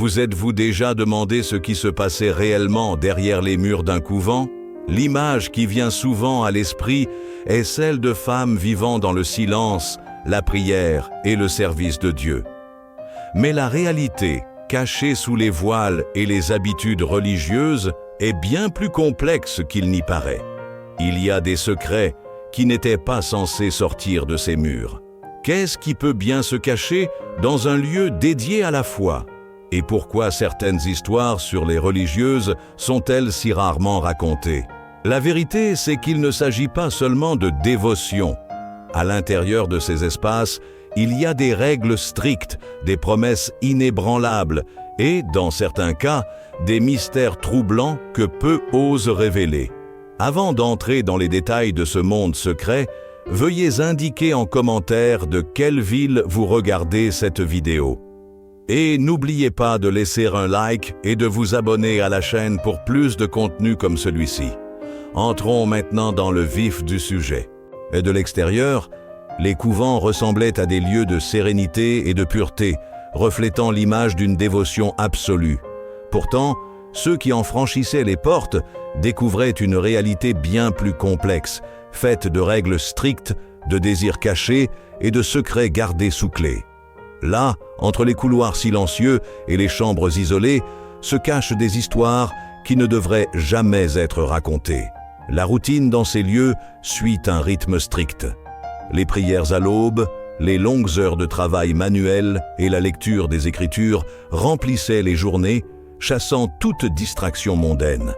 Vous êtes-vous déjà demandé ce qui se passait réellement derrière les murs d'un couvent? L'image qui vient souvent à l'esprit est celle de femmes vivant dans le silence, la prière et le service de Dieu. Mais la réalité, cachée sous les voiles et les habitudes religieuses, est bien plus complexe qu'il n'y paraît. Il y a des secrets qui n'étaient pas censés sortir de ces murs. Qu'est-ce qui peut bien se cacher dans un lieu dédié à la foi? Et pourquoi certaines histoires sur les religieuses sont-elles si rarement racontées? La vérité, c'est qu'il ne s'agit pas seulement de dévotion. À l'intérieur de ces espaces, il y a des règles strictes, des promesses inébranlables et, dans certains cas, des mystères troublants que peu osent révéler. Avant d'entrer dans les détails de ce monde secret, veuillez indiquer en commentaire de quelle ville vous regardez cette vidéo. Et n'oubliez pas de laisser un like et de vous abonner à la chaîne pour plus de contenu comme celui-ci. Entrons maintenant dans le vif du sujet. Et de l'extérieur, les couvents ressemblaient à des lieux de sérénité et de pureté, reflétant l'image d'une dévotion absolue. Pourtant, ceux qui en franchissaient les portes découvraient une réalité bien plus complexe, faite de règles strictes, de désirs cachés et de secrets gardés sous clé. Là, entre les couloirs silencieux et les chambres isolées, se cachent des histoires qui ne devraient jamais être racontées. La routine dans ces lieux suit un rythme strict. Les prières à l'aube, les longues heures de travail manuel et la lecture des Écritures remplissaient les journées, chassant toute distraction mondaine.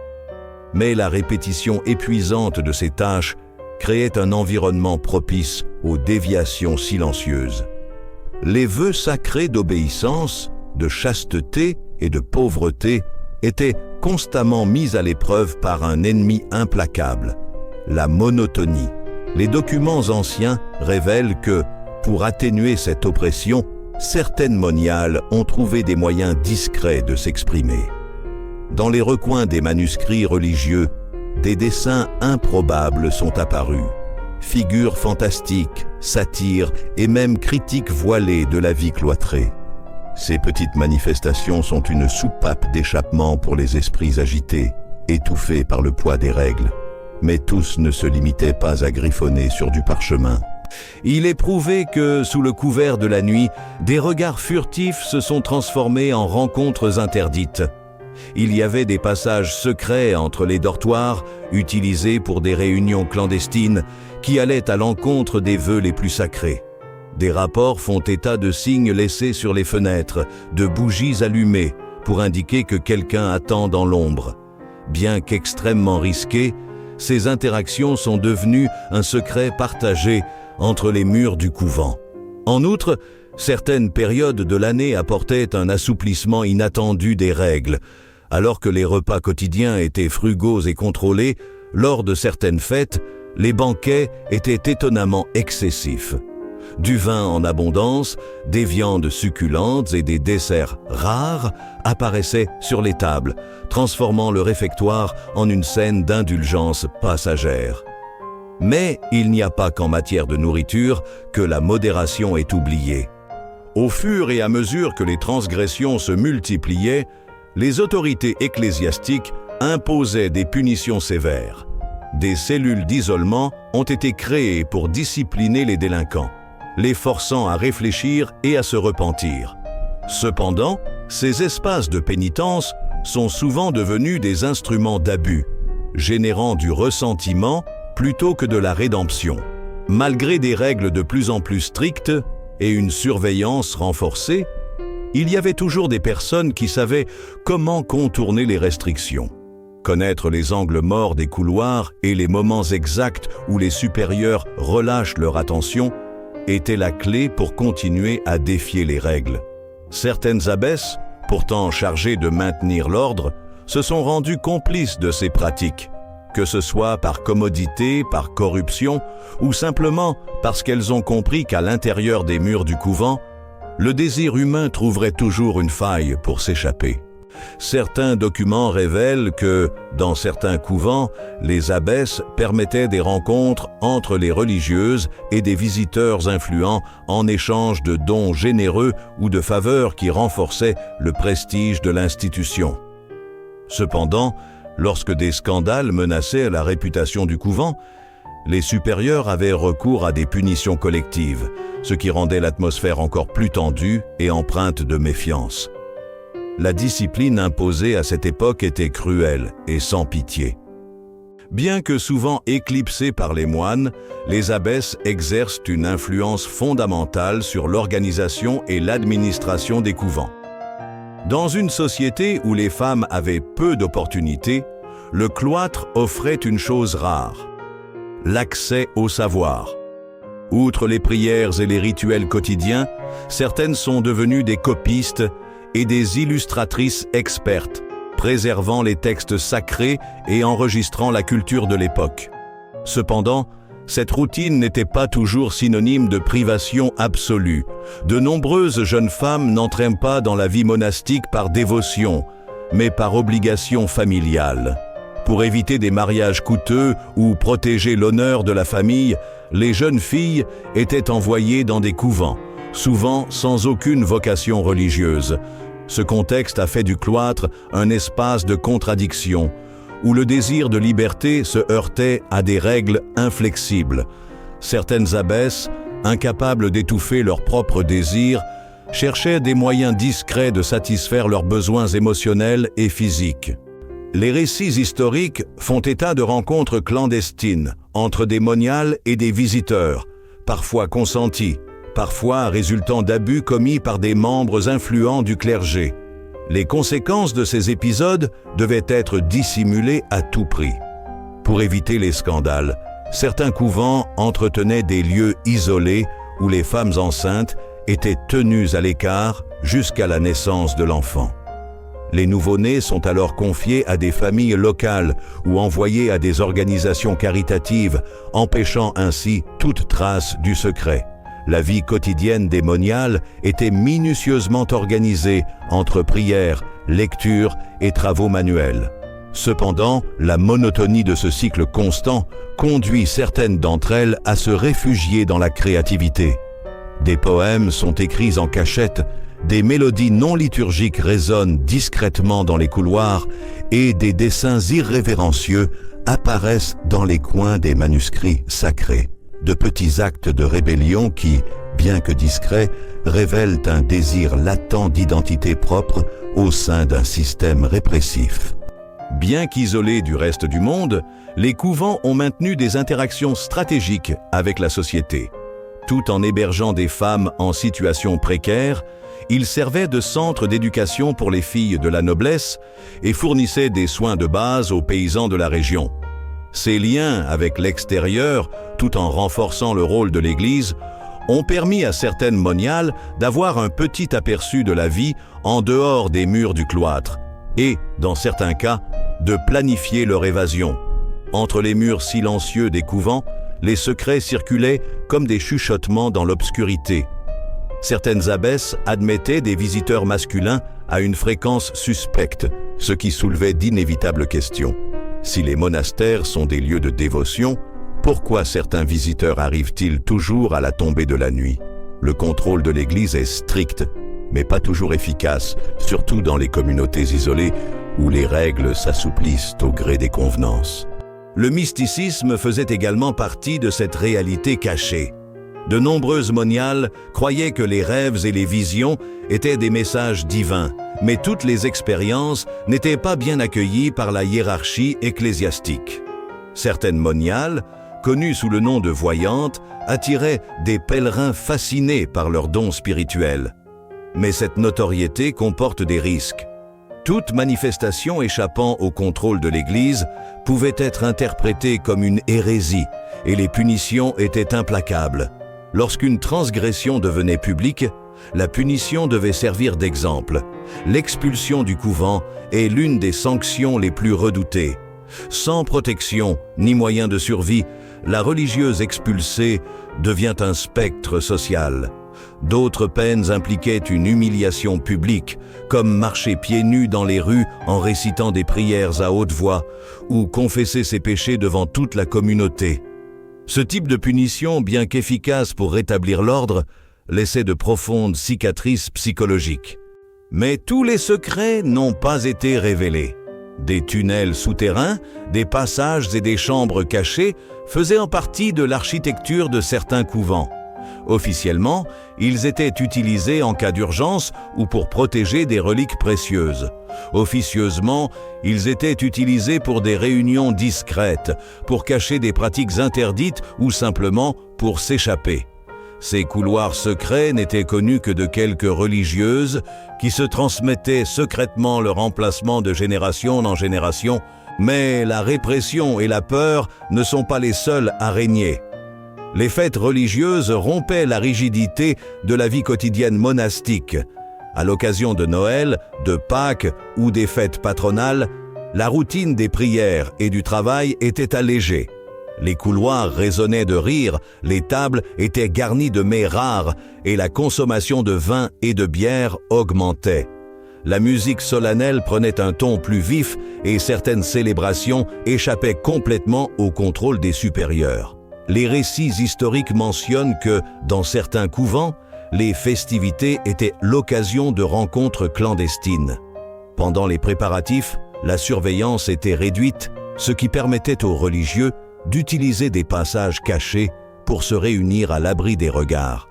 Mais la répétition épuisante de ces tâches créait un environnement propice aux déviations silencieuses. Les vœux sacrés d'obéissance, de chasteté et de pauvreté étaient constamment mis à l'épreuve par un ennemi implacable, la monotonie. Les documents anciens révèlent que, pour atténuer cette oppression, certaines moniales ont trouvé des moyens discrets de s'exprimer. Dans les recoins des manuscrits religieux, des dessins improbables sont apparus. Figures fantastiques, satires et même critiques voilées de la vie cloîtrée. Ces petites manifestations sont une soupape d'échappement pour les esprits agités, étouffés par le poids des règles. Mais tous ne se limitaient pas à griffonner sur du parchemin. Il est prouvé que, sous le couvert de la nuit, des regards furtifs se sont transformés en rencontres interdites. Il y avait des passages secrets entre les dortoirs, utilisés pour des réunions clandestines, qui allaient à l'encontre des vœux les plus sacrés. Des rapports font état de signes laissés sur les fenêtres, de bougies allumées, pour indiquer que quelqu'un attend dans l'ombre. Bien qu'extrêmement risquées, ces interactions sont devenues un secret partagé entre les murs du couvent. En outre, certaines périodes de l'année apportaient un assouplissement inattendu des règles. Alors que les repas quotidiens étaient frugaux et contrôlés, lors de certaines fêtes, les banquets étaient étonnamment excessifs. Du vin en abondance, des viandes succulentes et des desserts rares apparaissaient sur les tables, transformant le réfectoire en une scène d'indulgence passagère. Mais il n'y a pas qu'en matière de nourriture que la modération est oubliée. Au fur et à mesure que les transgressions se multipliaient, les autorités ecclésiastiques imposaient des punitions sévères. Des cellules d'isolement ont été créées pour discipliner les délinquants, les forçant à réfléchir et à se repentir. Cependant, ces espaces de pénitence sont souvent devenus des instruments d'abus, générant du ressentiment plutôt que de la rédemption. Malgré des règles de plus en plus strictes et une surveillance renforcée, il y avait toujours des personnes qui savaient comment contourner les restrictions. Connaître les angles morts des couloirs et les moments exacts où les supérieurs relâchent leur attention était la clé pour continuer à défier les règles. Certaines abbesses, pourtant chargées de maintenir l'ordre, se sont rendues complices de ces pratiques, que ce soit par commodité, par corruption, ou simplement parce qu'elles ont compris qu'à l'intérieur des murs du couvent, le désir humain trouverait toujours une faille pour s'échapper. Certains documents révèlent que, dans certains couvents, les abbesses permettaient des rencontres entre les religieuses et des visiteurs influents en échange de dons généreux ou de faveurs qui renforçaient le prestige de l'institution. Cependant, lorsque des scandales menaçaient la réputation du couvent, les supérieurs avaient recours à des punitions collectives, ce qui rendait l'atmosphère encore plus tendue et empreinte de méfiance. La discipline imposée à cette époque était cruelle et sans pitié. Bien que souvent éclipsées par les moines, les abbesses exercent une influence fondamentale sur l'organisation et l'administration des couvents. Dans une société où les femmes avaient peu d'opportunités, le cloître offrait une chose rare: l'accès au savoir. Outre les prières et les rituels quotidiens, certaines sont devenues des copistes et des illustratrices expertes, préservant les textes sacrés et enregistrant la culture de l'époque. Cependant, cette routine n'était pas toujours synonyme de privation absolue. De nombreuses jeunes femmes n'entraient pas dans la vie monastique par dévotion, mais par obligation familiale. Pour éviter des mariages coûteux ou protéger l'honneur de la famille, les jeunes filles étaient envoyées dans des couvents, souvent sans aucune vocation religieuse. Ce contexte a fait du cloître un espace de contradiction, où le désir de liberté se heurtait à des règles inflexibles. Certaines abbesses, incapables d'étouffer leurs propres désirs, cherchaient des moyens discrets de satisfaire leurs besoins émotionnels et physiques. Les récits historiques font état de rencontres clandestines entre des moniales et des visiteurs, parfois consentis, parfois résultant d'abus commis par des membres influents du clergé. Les conséquences de ces épisodes devaient être dissimulées à tout prix. Pour éviter les scandales, certains couvents entretenaient des lieux isolés où les femmes enceintes étaient tenues à l'écart jusqu'à la naissance de l'enfant. Les nouveau-nés sont alors confiés à des familles locales ou envoyés à des organisations caritatives, empêchant ainsi toute trace du secret. La vie quotidienne des moniales était minutieusement organisée entre prières, lectures et travaux manuels. Cependant, la monotonie de ce cycle constant conduit certaines d'entre elles à se réfugier dans la créativité. Des poèmes sont écrits en cachette, des mélodies non liturgiques résonnent discrètement dans les couloirs et des dessins irrévérencieux apparaissent dans les coins des manuscrits sacrés. De petits actes de rébellion qui, bien que discrets, révèlent un désir latent d'identité propre au sein d'un système répressif. Bien qu'isolés du reste du monde, les couvents ont maintenu des interactions stratégiques avec la société. Tout en hébergeant des femmes en situation précaire, ils servaient de centre d'éducation pour les filles de la noblesse et fournissaient des soins de base aux paysans de la région. Ces liens avec l'extérieur, tout en renforçant le rôle de l'Église, ont permis à certaines moniales d'avoir un petit aperçu de la vie en dehors des murs du cloître et, dans certains cas, de planifier leur évasion. Entre les murs silencieux des couvents, les secrets circulaient comme des chuchotements dans l'obscurité. Certaines abbesses admettaient des visiteurs masculins à une fréquence suspecte, ce qui soulevait d'inévitables questions. Si les monastères sont des lieux de dévotion, pourquoi certains visiteurs arrivent-ils toujours à la tombée de la nuit? Le contrôle de l'Église est strict, mais pas toujours efficace, surtout dans les communautés isolées où les règles s'assouplissent au gré des convenances. Le mysticisme faisait également partie de cette réalité cachée. De nombreuses moniales croyaient que les rêves et les visions étaient des messages divins, mais toutes les expériences n'étaient pas bien accueillies par la hiérarchie ecclésiastique. Certaines moniales, connues sous le nom de voyantes, attiraient des pèlerins fascinés par leurs dons spirituels. Mais cette notoriété comporte des risques. Toute manifestation échappant au contrôle de l'Église pouvait être interprétée comme une hérésie et les punitions étaient implacables. Lorsqu'une transgression devenait publique, la punition devait servir d'exemple. L'expulsion du couvent est l'une des sanctions les plus redoutées. Sans protection ni moyen de survie, la religieuse expulsée devient un spectre social. D'autres peines impliquaient une humiliation publique, comme marcher pieds nus dans les rues en récitant des prières à haute voix, ou confesser ses péchés devant toute la communauté. Ce type de punition, bien qu'efficace pour rétablir l'ordre, laissait de profondes cicatrices psychologiques. Mais tous les secrets n'ont pas été révélés. Des tunnels souterrains, des passages et des chambres cachées faisaient en partie de l'architecture de certains couvents. Officiellement, ils étaient utilisés en cas d'urgence ou pour protéger des reliques précieuses. Officieusement, ils étaient utilisés pour des réunions discrètes, pour cacher des pratiques interdites ou simplement pour s'échapper. Ces couloirs secrets n'étaient connus que de quelques religieuses qui se transmettaient secrètement leur emplacement de génération en génération, mais la répression et la peur ne sont pas les seules à régner. Les fêtes religieuses rompaient la rigidité de la vie quotidienne monastique. À l'occasion de Noël, de Pâques ou des fêtes patronales, la routine des prières et du travail était allégée. Les couloirs résonnaient de rire, les tables étaient garnies de mets rares et la consommation de vin et de bière augmentait. La musique solennelle prenait un ton plus vif et certaines célébrations échappaient complètement au contrôle des supérieurs. Les récits historiques mentionnent que, dans certains couvents, les festivités étaient l'occasion de rencontres clandestines. Pendant les préparatifs, la surveillance était réduite, ce qui permettait aux religieux d'utiliser des passages cachés pour se réunir à l'abri des regards.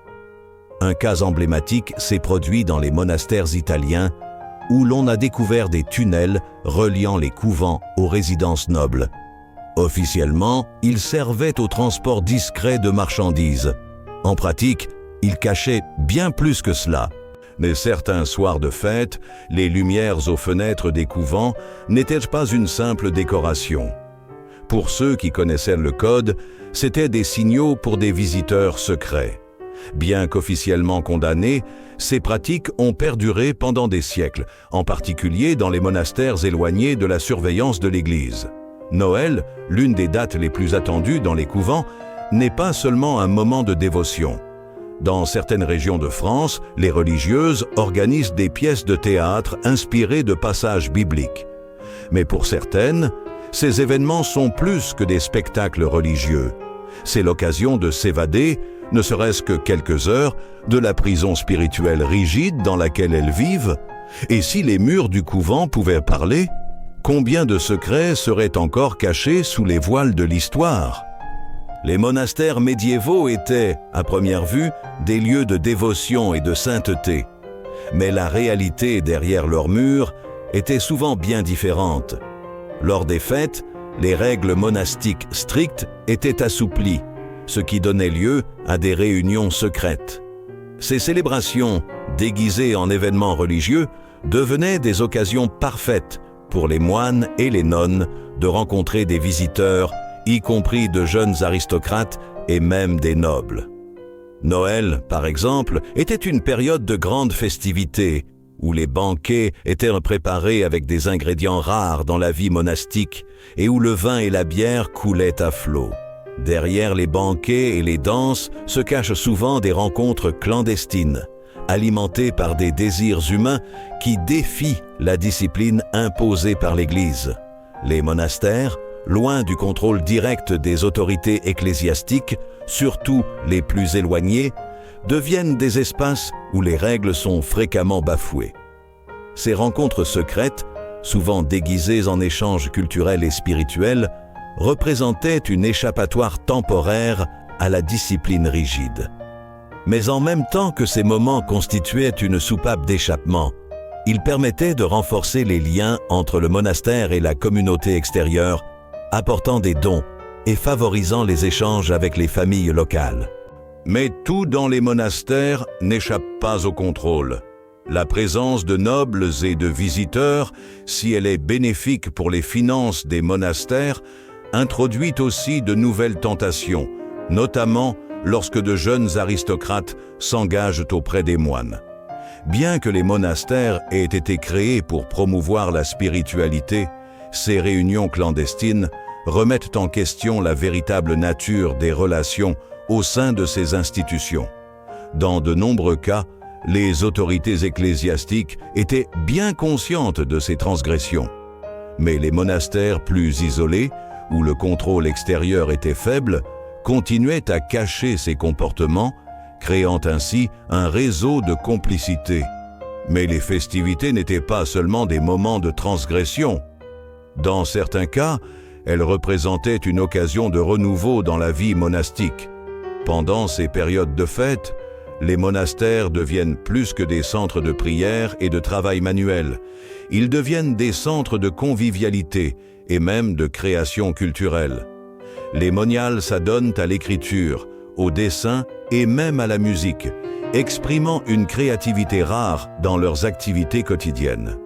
Un cas emblématique s'est produit dans les monastères italiens où l'on a découvert des tunnels reliant les couvents aux résidences nobles. Officiellement, ils servaient au transport discret de marchandises. En pratique, ils cachaient bien plus que cela. Mais certains soirs de fête, les lumières aux fenêtres des couvents n'étaient pas une simple décoration. Pour ceux qui connaissaient le code, c'étaient des signaux pour des visiteurs secrets. Bien qu'officiellement condamnés, ces pratiques ont perduré pendant des siècles, en particulier dans les monastères éloignés de la surveillance de l'Église. Noël, l'une des dates les plus attendues dans les couvents, n'est pas seulement un moment de dévotion. Dans certaines régions de France, les religieuses organisent des pièces de théâtre inspirées de passages bibliques. Mais pour certaines, ces événements sont plus que des spectacles religieux. C'est l'occasion de s'évader, ne serait-ce que quelques heures, de la prison spirituelle rigide dans laquelle elles vivent. Et si les murs du couvent pouvaient parler, combien de secrets seraient encore cachés sous les voiles de l'histoire? Les monastères médiévaux étaient, à première vue, des lieux de dévotion et de sainteté. Mais la réalité derrière leurs murs était souvent bien différente. Lors des fêtes, les règles monastiques strictes étaient assouplies, ce qui donnait lieu à des réunions secrètes. Ces célébrations, déguisées en événements religieux, devenaient des occasions parfaites pour les moines et les nonnes de rencontrer des visiteurs, y compris de jeunes aristocrates et même des nobles. Noël, par exemple, était une période de grande festivité, où les banquets étaient préparés avec des ingrédients rares dans la vie monastique et où le vin et la bière coulaient à flots. Derrière les banquets et les danses se cachent souvent des rencontres clandestines, alimentées par des désirs humains qui défient la discipline imposée par l'Église. Les monastères, loin du contrôle direct des autorités ecclésiastiques, surtout les plus éloignées, deviennent des espaces où les règles sont fréquemment bafouées. Ces rencontres secrètes, souvent déguisées en échanges culturels et spirituels, représentaient une échappatoire temporaire à la discipline rigide. Mais en même temps que ces moments constituaient une soupape d'échappement, ils permettaient de renforcer les liens entre le monastère et la communauté extérieure, apportant des dons et favorisant les échanges avec les familles locales. Mais tout dans les monastères n'échappe pas au contrôle. La présence de nobles et de visiteurs, si elle est bénéfique pour les finances des monastères, introduit aussi de nouvelles tentations, notamment lorsque de jeunes aristocrates s'engagent auprès des moines. Bien que les monastères aient été créés pour promouvoir la spiritualité, ces réunions clandestines remettent en question la véritable nature des relations au sein de ces institutions. Dans de nombreux cas, les autorités ecclésiastiques étaient bien conscientes de ces transgressions. Mais les monastères plus isolés, où le contrôle extérieur était faible, continuaient à cacher ces comportements, créant ainsi un réseau de complicité. Mais les festivités n'étaient pas seulement des moments de transgression. Dans certains cas, elles représentaient une occasion de renouveau dans la vie monastique. Pendant ces périodes de fête, les monastères deviennent plus que des centres de prière et de travail manuel. Ils deviennent des centres de convivialité et même de création culturelle. Les moniales s'adonnent à l'écriture, au dessin et même à la musique, exprimant une créativité rare dans leurs activités quotidiennes.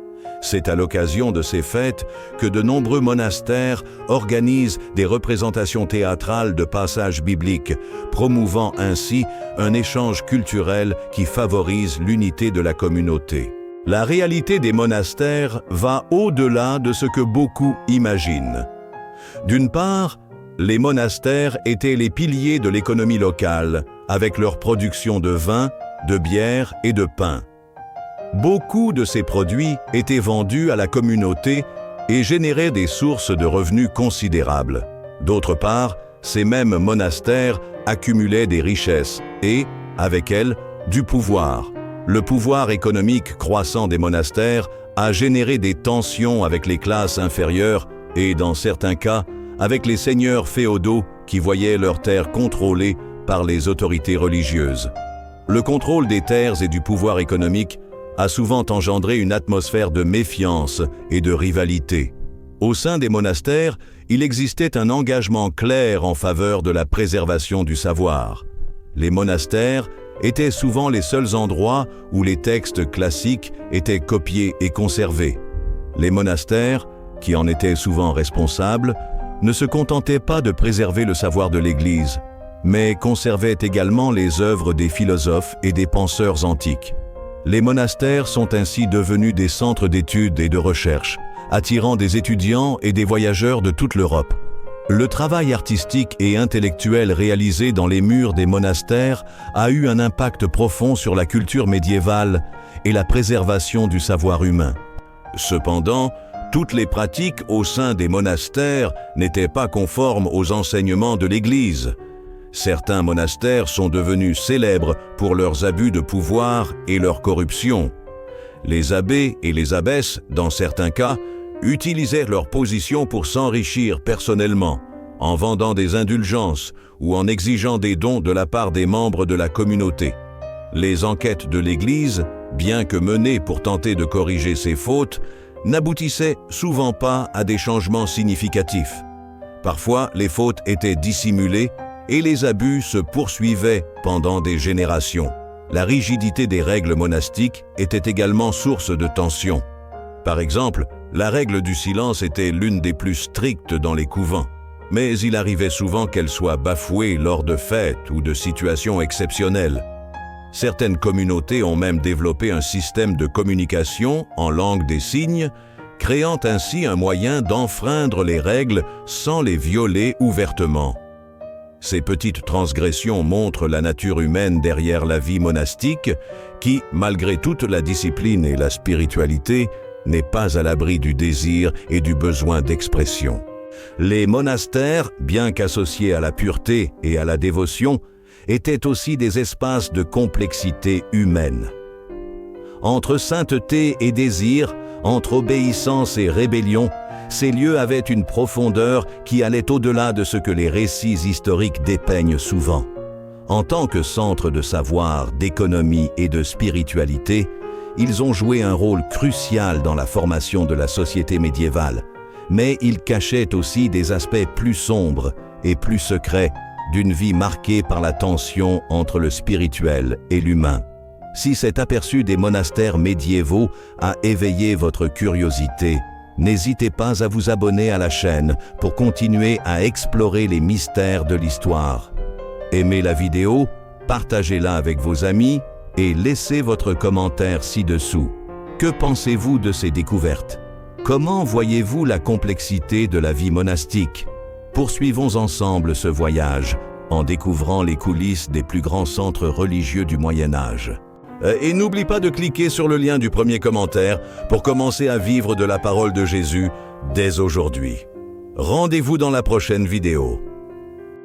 C'est à l'occasion de ces fêtes que de nombreux monastères organisent des représentations théâtrales de passages bibliques, promouvant ainsi un échange culturel qui favorise l'unité de la communauté. La réalité des monastères va au-delà de ce que beaucoup imaginent. D'une part, les monastères étaient les piliers de l'économie locale, avec leur production de vin, de bière et de pain. Beaucoup de ces produits étaient vendus à la communauté et généraient des sources de revenus considérables. D'autre part, ces mêmes monastères accumulaient des richesses et, avec elles, du pouvoir. Le pouvoir économique croissant des monastères a généré des tensions avec les classes inférieures et, dans certains cas, avec les seigneurs féodaux qui voyaient leurs terres contrôlées par les autorités religieuses. Le contrôle des terres et du pouvoir économique a souvent engendré une atmosphère de méfiance et de rivalité. Au sein des monastères, il existait un engagement clair en faveur de la préservation du savoir. Les monastères étaient souvent les seuls endroits où les textes classiques étaient copiés et conservés. Les monastères, qui en étaient souvent responsables, ne se contentaient pas de préserver le savoir de l'Église, mais conservaient également les œuvres des philosophes et des penseurs antiques. Les monastères sont ainsi devenus des centres d'études et de recherche, attirant des étudiants et des voyageurs de toute l'Europe. Le travail artistique et intellectuel réalisé dans les murs des monastères a eu un impact profond sur la culture médiévale et la préservation du savoir humain. Cependant, toutes les pratiques au sein des monastères n'étaient pas conformes aux enseignements de l'Église. Certains monastères sont devenus célèbres pour leurs abus de pouvoir et leur corruption. Les abbés et les abbesses, dans certains cas, utilisaient leur position pour s'enrichir personnellement, en vendant des indulgences ou en exigeant des dons de la part des membres de la communauté. Les enquêtes de l'Église, bien que menées pour tenter de corriger ces fautes, n'aboutissaient souvent pas à des changements significatifs. Parfois, les fautes étaient dissimulées et les abus se poursuivaient pendant des générations. La rigidité des règles monastiques était également source de tensions. Par exemple, la règle du silence était l'une des plus strictes dans les couvents, mais il arrivait souvent qu'elle soit bafouée lors de fêtes ou de situations exceptionnelles. Certaines communautés ont même développé un système de communication en langue des signes, créant ainsi un moyen d'enfreindre les règles sans les violer ouvertement. Ces petites transgressions montrent la nature humaine derrière la vie monastique, qui, malgré toute la discipline et la spiritualité, n'est pas à l'abri du désir et du besoin d'expression. Les monastères, bien qu'associés à la pureté et à la dévotion, étaient aussi des espaces de complexité humaine. Entre sainteté et désir, entre obéissance et rébellion, ces lieux avaient une profondeur qui allait au-delà de ce que les récits historiques dépeignent souvent. En tant que centre de savoir, d'économie et de spiritualité, ils ont joué un rôle crucial dans la formation de la société médiévale, mais ils cachaient aussi des aspects plus sombres et plus secrets d'une vie marquée par la tension entre le spirituel et l'humain. Si cet aperçu des monastères médiévaux a éveillé votre curiosité, n'hésitez pas à vous abonner à la chaîne pour continuer à explorer les mystères de l'histoire. Aimez la vidéo, partagez-la avec vos amis et laissez votre commentaire ci-dessous. Que pensez-vous de ces découvertes? Comment voyez-vous la complexité de la vie monastique? Poursuivons ensemble ce voyage en découvrant les coulisses des plus grands centres religieux du Moyen Âge. Et n'oublie pas de cliquer sur le lien du premier commentaire pour commencer à vivre de la parole de Jésus dès aujourd'hui. Rendez-vous dans la prochaine vidéo.